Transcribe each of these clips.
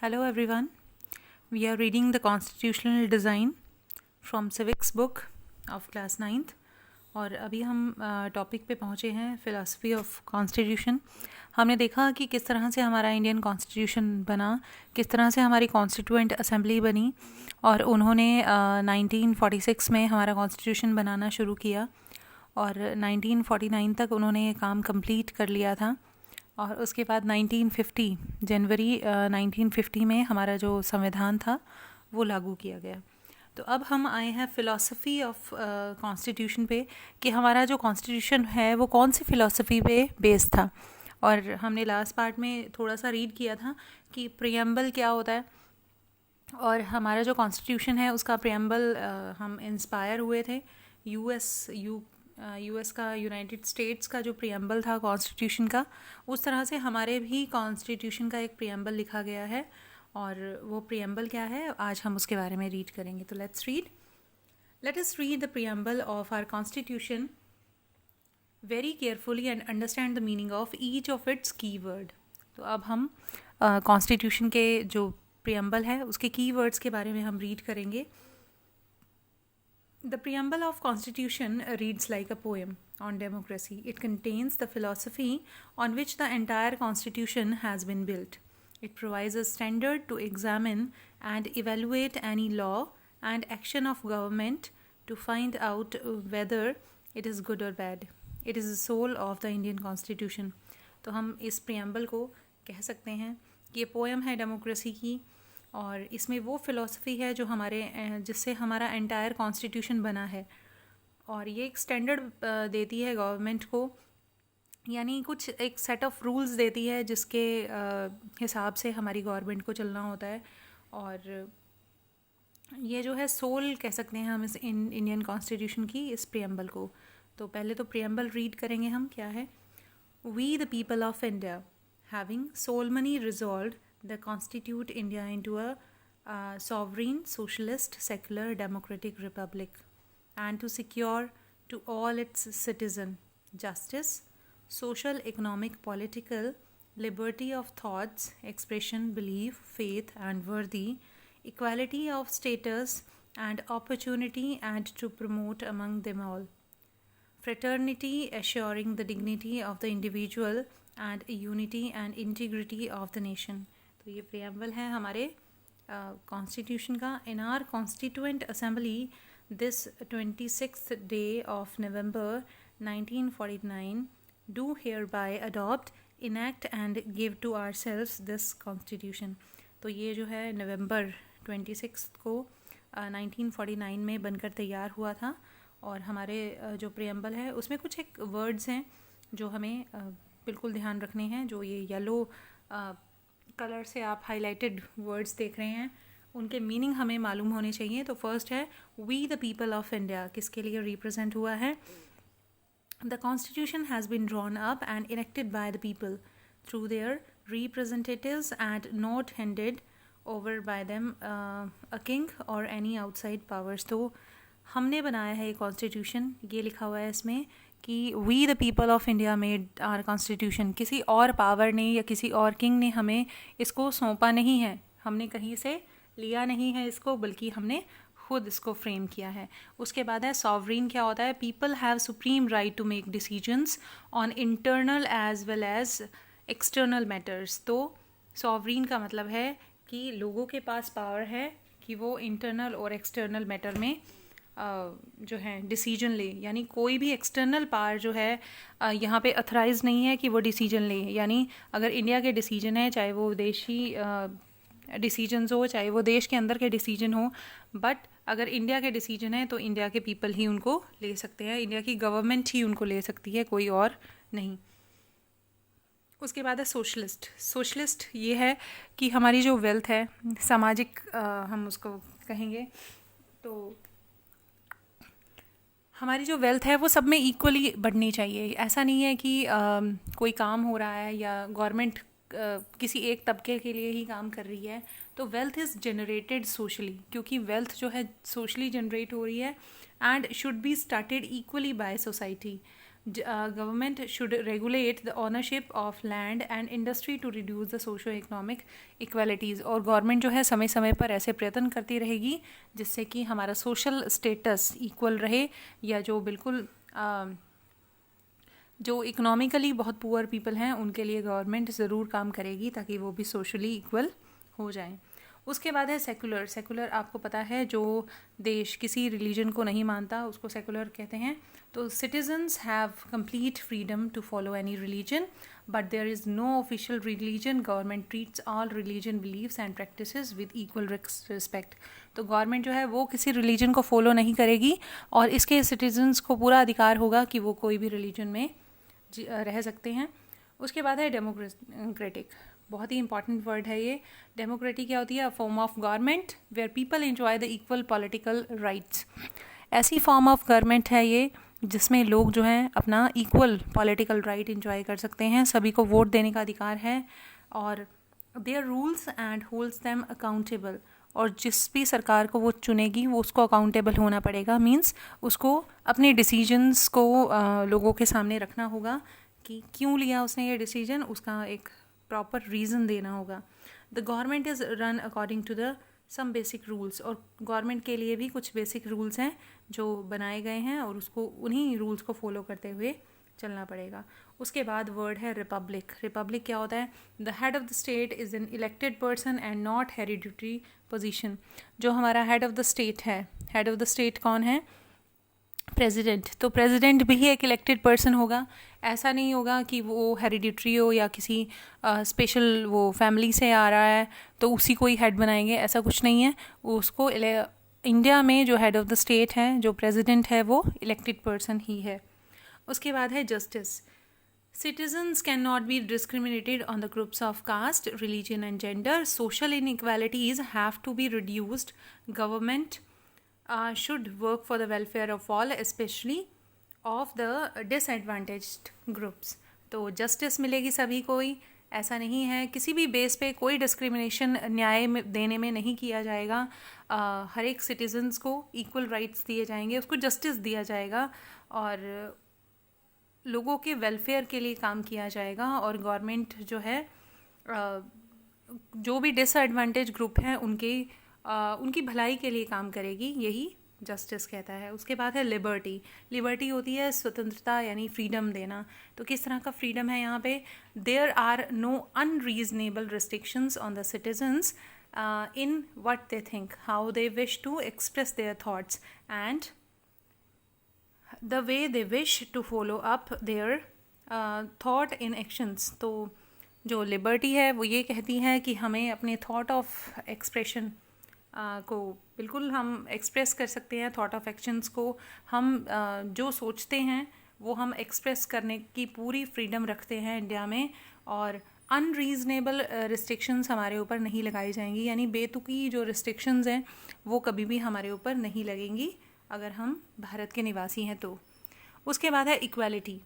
Hello everyone. We are reading the Constitutional Design from Civics book of class 9th और अभी हम topic पे पहुँचे हैं फ़िलासफ़ी ऑफ कॉन्स्टिट्यूशन। हमने देखा कि किस तरह से हमारा इंडियन कॉन्स्टिट्यूशन बना, किस तरह से हमारी कॉन्स्टिट्यूएंट असेंबली बनी और उन्होंने 1946 में हमारा कॉन्स्टिट्यूशन बनाना शुरू किया और 1949 तक उन्होंने ये काम कंप्लीट कर लिया था। और उसके बाद 1950 जनवरी 1950 में हमारा जो संविधान था वो लागू किया गया। तो अब हम आए हैं फ़िलासफ़ी ऑफ कॉन्स्टिट्यूशन पे कि हमारा जो कॉन्स्टिट्यूशन है वो कौन सी फ़िलासफ़ी पे बेस्ड था। और हमने लास्ट पार्ट में थोड़ा सा रीड किया था कि प्रियम्बल क्या होता है और हमारा जो कॉन्स्टिट्यूशन है उसका प्रियम्बल हम इंस्पायर हुए थे यूएस का, यूनाइटेड स्टेट्स का जो प्रियम्बल था कॉन्स्टिट्यूशन का, उस तरह से हमारे भी कॉन्स्टिट्यूशन का एक प्रियम्बल लिखा गया है। और वो प्रियम्बल क्या है आज हम उसके बारे में रीड करेंगे। तो let us read the preamble of our constitution very carefully and understand the meaning of each of its key word. तो अब हम कॉन्स्टिट्यूशन के जो प्रियम्बल है उसके की वर्ड्स के बारे में हम रीड करेंगे। The preamble of Constitution reads like a poem on democracy. It contains the philosophy on which the entire Constitution has been built. It provides a standard to examine and evaluate any law and action of government to find out whether it is good or bad. It is the soul of the Indian Constitution. तो हम इस preamble को कह सकते हैं कि ये poem है डेमोक्रेसी की और इसमें वो फ़िलासफ़ी है जो जिससे हमारा एंटायर कॉन्स्टिट्यूशन बना है। और ये एक स्टैंडर्ड देती है गवर्नमेंट को, यानी कुछ एक सेट ऑफ रूल्स देती है जिसके हिसाब से हमारी गवर्नमेंट को चलना होता है। और ये जो है सोल कह सकते हैं हम इस इंडियन कॉन्स्टिट्यूशन की, इस प्रियम्बल को। तो पहले तो प्रियम्बल रीड करेंगे हम। क्या है? We the people of India having solemnly resolved they constitute India into a sovereign, socialist, secular, democratic republic, and to secure to all its citizens justice, social, economic, political, liberty of thoughts, expression, belief, faith, and worthy, equality of status and opportunity, and to promote among them all fraternity, assuring the dignity of the individual and unity and integrity of the nation. तो ये preamble है हमारे constitution का। इन our constituent assembly this 26th day of November 1949 do hereby adopt, enact and give to ourselves this constitution. तो ये जो है नवंबर 26 को 1949 में बनकर तैयार हुआ था। और हमारे जो प्रियम्बल है उसमें कुछ एक वर्ड्स हैं जो हमें बिल्कुल ध्यान रखने हैं। जो ये येलो कलर से आप हाईलाइटेड वर्ड्स देख रहे हैं उनके मीनिंग हमें मालूम होने चाहिए। तो फर्स्ट है we the people of India, किसके लिए रिप्रेजेंट हुआ है? The constitution has been drawn up and elected by the people through their representatives and not handed over by them a king or any outside powers. तो हमने बनाया है ये constitution, ये लिखा हुआ है इसमें कि we the people of India made our constitution. किसी और पावर ने या किसी और किंग ने हमें इसको सौंपा नहीं है, हमने कहीं से लिया नहीं है इसको, बल्कि हमने खुद इसको फ्रेम किया है। उसके बाद है सॉवरीन। क्या होता है? People have supreme right to make decisions on internal as well as external matters. तो सॉवरीन का मतलब है कि लोगों के पास पावर है कि वो इंटरनल और एक्सटर्नल मैटर में जो है डिसीजन ले, यानी कोई भी एक्सटर्नल पावर जो है यहाँ पे अथराइज नहीं है कि वो डिसीजन ले। यानी अगर इंडिया के डिसीजन है, चाहे वो देशी डिसीजंस हो, चाहे वो देश के अंदर के डिसीजन हो, बट अगर इंडिया के डिसीजन है तो इंडिया के पीपल ही उनको ले सकते हैं, इंडिया की गवर्नमेंट ही उनको ले सकती है, कोई और नहीं। उसके बाद है सोशलिस्ट ये है कि हमारी जो वेल्थ है, सामाजिक हम उसको कहेंगे, तो हमारी जो वेल्थ है वो सब में इक्वली बढ़नी चाहिए। ऐसा नहीं है कि कोई काम हो रहा है या गवर्नमेंट किसी एक तबके के लिए ही काम कर रही है। तो वेल्थ इज़ जनरेटेड सोशली, क्योंकि वेल्थ जो है सोशली जनरेट हो रही है and should be started equally by society. Government should regulate the ownership of land and industry to reduce the socio-economic inequalities. और गवर्नमेंट जो है समय समय पर ऐसे प्रयत्न करती रहेगी जिससे कि हमारा सोशल स्टेटस इक्वल रहे, या जो बिल्कुल जो इकोनॉमिकली बहुत पुअर पीपल हैं उनके लिए गवर्नमेंट ज़रूर काम करेगी ताकि वो भी सोशली इक्वल हो जाएं. उसके बाद है सेकुलर. सेकुलर आपको पता है जो देश किसी रिलीजन को नहीं मानता उसको सेकुलर कहते हैं. तो citizens have complete freedom to follow any religion but there is no official religion. Government treats all religion believes and practices with equal respect. तो गवर्नमेंट जो है वो किसी रिलीजन को फॉलो नहीं करेगी और इसके सिटीजन्स को पूरा अधिकार होगा कि वो कोई भी रिलीजन में रह सकते हैं. उसके बाद है डेमोक्रेटिक. बहुत ही इंपॉर्टेंट वर्ड है ये. डेमोक्रेटिक क्या होती है? A form of government where people enjoy the equal political rights. ऐसी फॉर्म ऑफ गवर्नमेंट है ये जिसमें लोग जो हैं अपना इक्वल पॉलिटिकल राइट एंजॉय कर सकते हैं. सभी को वोट देने का अधिकार है और their rules and holds them accountable. और जिस भी सरकार को वो चुनेगी वो उसको अकाउंटेबल होना पड़ेगा. मीन्स उसको अपने डिसीजंस को लोगों के सामने रखना होगा कि क्यों लिया उसने ये डिसीजन, उसका एक प्रॉपर रीज़न देना होगा. The government is run according to the some basic rules. और गवर्नमेंट के लिए भी कुछ बेसिक रूल्स हैं जो बनाए गए हैं और उसको उन्हीं रूल्स को फॉलो करते हुए चलना पड़ेगा. उसके बाद वर्ड है रिपब्लिक. रिपब्लिक क्या होता है? The head of the state is an elected person and not hereditary position. जो हमारा हेड ऑफ द स्टेट है, हेड ऑफ द स्टेट कौन है? प्रेसिडेंट. तो प्रेसिडेंट भी एक इलेक्टेड पर्सन होगा. ऐसा नहीं होगा कि वो हेरिडिटरी हो या किसी स्पेशल वो फैमिली से आ रहा है तो उसी को ही हेड बनाएंगे, ऐसा कुछ नहीं है. उसको इंडिया में जो हेड ऑफ द स्टेट है, जो प्रेसिडेंट है, वो इलेक्टेड पर्सन ही है. उसके बाद है justice. Citizens cannot be discriminated on the groups of caste, religion and gender. Social inequalities have to be reduced. Government should work for the welfare of all, especially of the disadvantaged groups. तो justice मिलेगी सभी को ही. ऐसा नहीं है किसी भी base पे कोई डिस्क्रिमिनेशन न्याय देने में नहीं किया जाएगा. हर एक सिटीजन्स को इक्वल राइट्स दिए जाएंगे, उसको जस्टिस दिया जाएगा और लोगों के वेलफेयर के लिए काम किया जाएगा. और गवर्नमेंट जो है जो भी डिसएडवांटेज ग्रुप हैं उनकी भलाई के लिए काम करेगी. यही जस्टिस कहता है. उसके बाद है लिबर्टी. लिबर्टी होती है स्वतंत्रता यानी फ्रीडम देना. तो किस तरह का फ्रीडम है यहाँ पे? There are no unreasonable restrictions on the citizens in what they think, how they wish to express their thoughts and the way they wish to follow up their thought in actions. तो जो liberty है वो ये कहती है कि हमें अपने थॉट ऑफ एक्सप्रेशन को बिल्कुल हम एक्सप्रेस कर सकते हैं. थॉट ऑफ एक्शंस को हम जो सोचते हैं वो हम एक्सप्रेस करने की पूरी फ्रीडम रखते हैं इंडिया में. और अनरीजनेबल रिस्ट्रिक्शंस हमारे ऊपर नहीं लगाई जाएंगी, यानी बेतुकी जो रिस्ट्रिक्शंस हैं वो कभी भी हमारे ऊपर नहीं लगेंगी अगर हम भारत के निवासी हैं तो. उसके बाद है equality.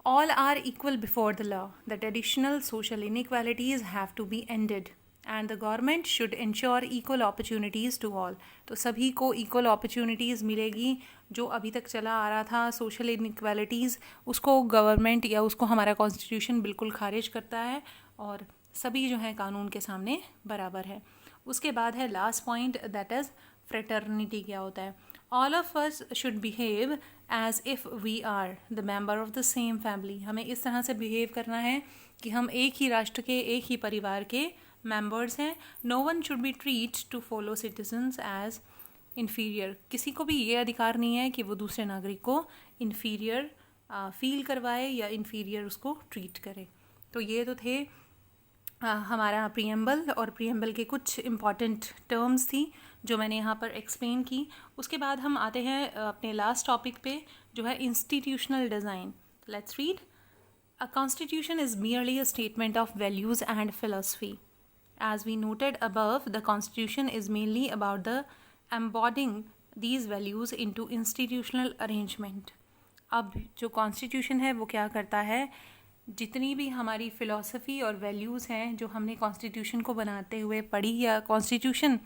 All are equal before the law. The traditional social inequalities have to be ended and the government should ensure equal opportunities to all. तो सभी को equal opportunities मिलेगी. जो अभी तक चला आ रहा था social inequalities, उसको गवर्नमेंट या उसको हमारा कॉन्स्टिट्यूशन बिल्कुल खारिज करता है और सभी जो है कानून के सामने बराबर है. उसके बाद है last point, that is fraternity. क्या होता है? All of us should behave as if we are the member of the same family. हमें इस तरह से बिहेव करना है कि हम एक ही राष्ट्र के, एक ही परिवार के मेंबर्स हैं. No one should be treated to fellow citizens as inferior. किसी को भी ये अधिकार नहीं है कि वो दूसरे नागरिक को inferior फील करवाए या inferior उसको ट्रीट करे. तो ये तो थे हमारा प्रीएम्बल, और प्रीएम्बल के कुछ इम्पॉर्टेंट टर्म्स थी जो मैंने यहाँ पर एक्सप्लेन की. उसके बाद हम आते हैं अपने लास्ट टॉपिक पे जो है institutional design. Let's read. A constitution is merely a statement of values and philosophy. As we noted above, the constitution is mainly about the embodying these values into institutional arrangement. अब जो constitution है वो क्या करता है? जितनी भी हमारी फ़िलॉसफ़ी और वैल्यूज़ हैं जो हमने कॉन्स्टिट्यूशन को बनाते हुए पढ़ी या कॉन्स्टिट्यूशन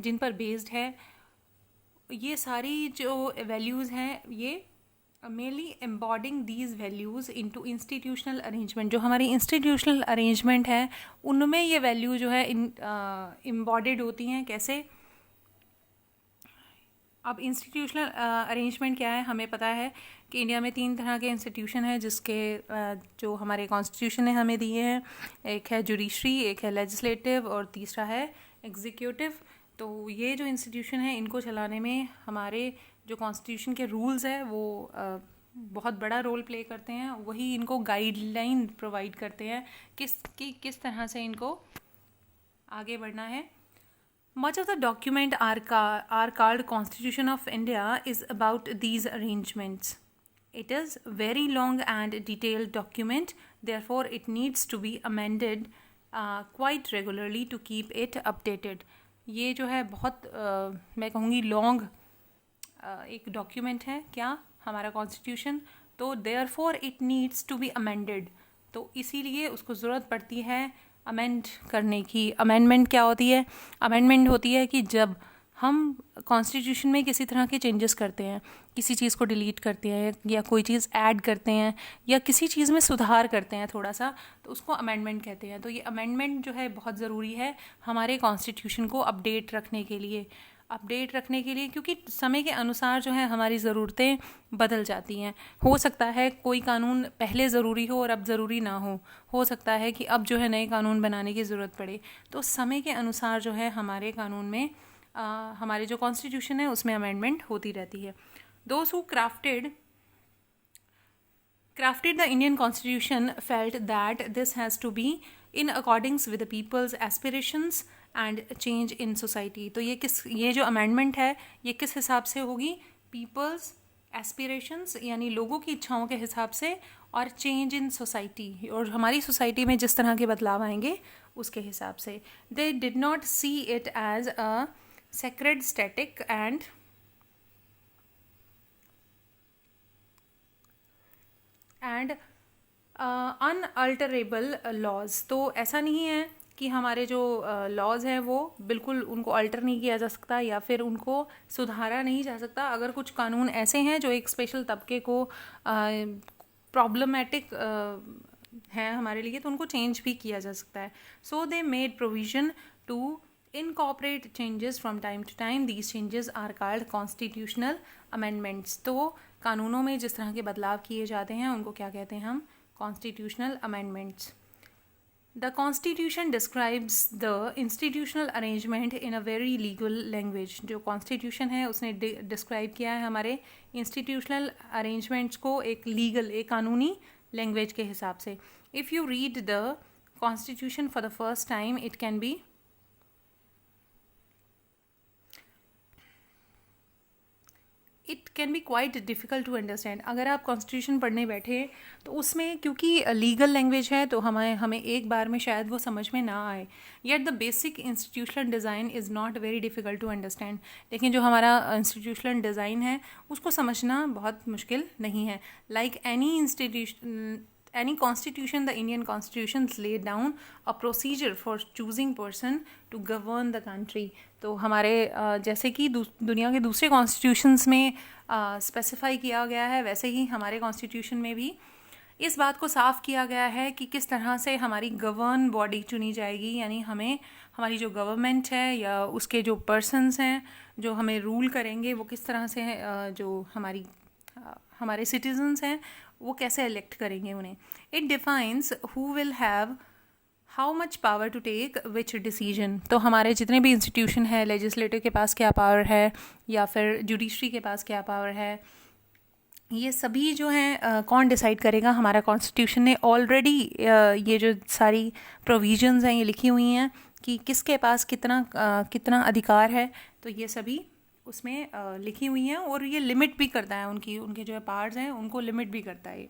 जिन पर बेस्ड है, ये सारी जो वैल्यूज़ हैं ये mainly embodying these values into institutional arrangement. जो हमारी इंस्टीट्यूशनल अरेंजमेंट है उनमें ये वैल्यू जो है एम्बॉडेड होती हैं। कैसे? अब इंस्टीट्यूशनल अरेंजमेंट क्या है, हमें पता है कि इंडिया में 3 तरह के इंस्टीट्यूशन हैं जिसके जो हमारे कॉन्स्टिट्यूशन ने हमें दिए हैं। एक है जुडिशरी, एक है लेजिस्लेटिव और तीसरा है एग्जीक्यूटिव। तो ये जो इंस्टीट्यूशन है इनको चलाने में हमारे जो कॉन्स्टिट्यूशन के रूल्स है वो बहुत बड़ा रोल प्ले करते हैं। वही इनको गाइडलाइन प्रोवाइड करते हैं किस तरह से इनको आगे बढ़ना है। Much of the document are called Constitution of India is about these arrangements. It is very long and detailed document, therefore it needs to be amended quite regularly to keep it updated. ये जो है बहुत मैं कहूँगी long एक document है क्या हमारा कॉन्स्टिट्यूशन, तो therefore it needs to be amended, तो इसीलिए उसको ज़रूरत पड़ती है अमेंड करने की। अमेंडमेंट क्या होती है? अमेंडमेंट होती है कि जब हम कॉन्स्टिट्यूशन में किसी तरह के चेंजेस करते हैं, किसी चीज़ को डिलीट करते हैं या कोई चीज़ ऐड करते हैं या किसी चीज़ में सुधार करते हैं थोड़ा सा, तो उसको अमेंडमेंट कहते हैं। तो ये अमेंडमेंट जो है बहुत ज़रूरी है हमारे कॉन्स्टिट्यूशन को अपडेट रखने के लिए, क्योंकि समय के अनुसार जो है हमारी ज़रूरतें बदल जाती हैं। हो सकता है कोई कानून पहले ज़रूरी हो और अब ज़रूरी ना हो सकता है कि अब जो है नए कानून बनाने की ज़रूरत पड़े। तो समय के अनुसार जो है हमारे कानून में हमारे जो कॉन्स्टिट्यूशन है उसमें अमेंडमेंट होती रहती है। Those who crafted the Indian Constitution felt that this has to be in accordance with the people's aspirations and change in society। तो ये जो अमेंडमेंट है ये किस हिसाब से होगी? पीपल्स एस्पिरेशंस यानी लोगों की इच्छाओं के हिसाब से, और चेंज इन सोसाइटी और हमारी सोसाइटी में जिस तरह के बदलाव आएंगे उसके हिसाब से। They did not see it as a sacred static and unalterable laws. तो ऐसा नहीं है कि हमारे जो लॉज हैं वो बिल्कुल उनको अल्टर नहीं किया जा सकता या फिर उनको सुधारा नहीं जा सकता। अगर कुछ कानून ऐसे हैं जो एक स्पेशल तबके को प्रॉब्लमेटिक हैं हमारे लिए, तो उनको चेंज भी किया जा सकता है। So they made provision to incorporate changes from time to time. These changes are called constitutional amendments. तो कानूनों में जिस तरह के बदलाव किए जाते हैं उनको क्या कहते हैं हम? constitutional amendments. The Constitution describes the institutional arrangement in a very legal language. जो Constitution है उसने describe किया है हमारे institutional arrangements को एक legal, एक कानूनी language के हिसाब से। If you read the Constitution for the first time, it can be quite difficult to understand. अगर आप कॉन्स्टिट्यूशन पढ़ने बैठे तो उसमें क्योंकि लीगल लैंग्वेज है तो हमें एक बार में शायद वो समझ में ना आए। Yet the basic institutional design is not very difficult to understand. लेकिन जो हमारा इंस्टीट्यूशनल डिज़ाइन है उसको समझना बहुत मुश्किल नहीं है। Like any constitution, the Indian constitutions lay down a procedure for choosing person to govern the country. तो हमारे जैसे कि दुनिया के दूसरे कॉन्स्टिट्यूशंस में स्पेसिफाई किया गया है, वैसे ही हमारे कॉन्स्टिट्यूशन में भी इस बात को साफ़ किया गया है कि किस तरह से हमारी गवर्न बॉडी चुनी जाएगी। यानी हमें हमारी जो गवर्नमेंट है या उसके जो पर्सन्स हैं जो हमें रूल करेंगे वो किस तरह से जो हमारे सिटीजन्स हैं वो कैसे इलेक्ट करेंगे उन्हें। It defines who will have how much power to take which decision. तो हमारे जितने भी इंस्टीट्यूशन है, लेजिस्लेटिव के पास क्या पावर है या फिर जुडिशरी के पास क्या पावर है, ये सभी जो हैं कौन डिसाइड करेगा? हमारा कॉन्स्टिट्यूशन ने ऑलरेडी ये जो सारी प्रोविजंस हैं ये लिखी हुई हैं कि किसके पास कितना अधिकार है। तो ये सभी उसमें लिखी हुई हैं और ये लिमिट भी करता है उनके जो पावर्स हैं उनको लिमिट भी करता है।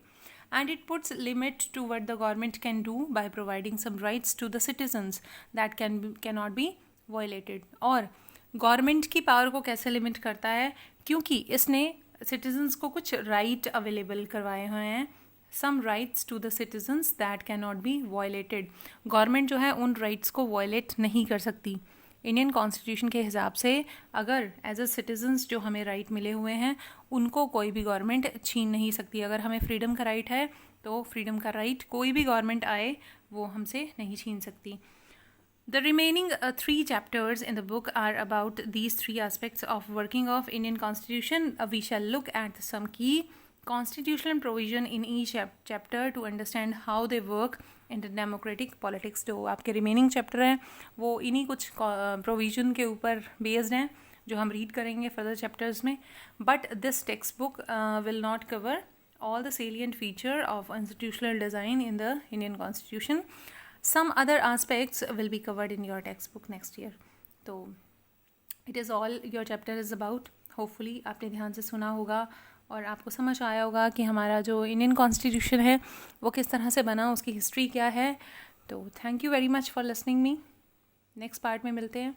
And it puts limit to what the government can do by providing some rights to the citizens that can not be violated. और गवर्नमेंट की पावर को कैसे लिमिट करता है? क्योंकि इसने सिटीजन्स को कुछ राइट अवेलेबल करवाए हुए हैं, some rights to the citizens that can not be violated. Government जो है उन राइट्स को वायलेट नहीं कर सकती। इंडियन कॉन्स्टिट्यूशन के हिसाब से अगर एज अ सिटीजन्स जो हमें राइट मिले हुए हैं उनको कोई भी गवर्नमेंट छीन नहीं सकती. अगर हमें फ्रीडम का राइट है तो फ्रीडम का राइट कोई भी गवर्नमेंट आए वो हमसे नहीं छीन सकती. The remaining 3 chapters in the book are about these 3 aspects of working of Indian Constitution. We shall look at some key constitutional provision in each chapter to understand how they work in the democratic politics. तो आपके remaining chapter हैं वो इन्हीं कुछ provision के ऊपर based हैं जो हम read करेंगे further chapters में. But this textbook will not cover all the salient feature of institutional design in the Indian Constitution. Some other aspects will be covered in your textbook next year. तो it is all your chapter is about. Hopefully आपने ध्यान से सुना होगा और आपको समझ आया होगा कि हमारा जो इंडियन कॉन्स्टिट्यूशन है वो किस तरह से बना, उसकी हिस्ट्री क्या है. तो thank you very much for listening me. Next part में मिलते हैं.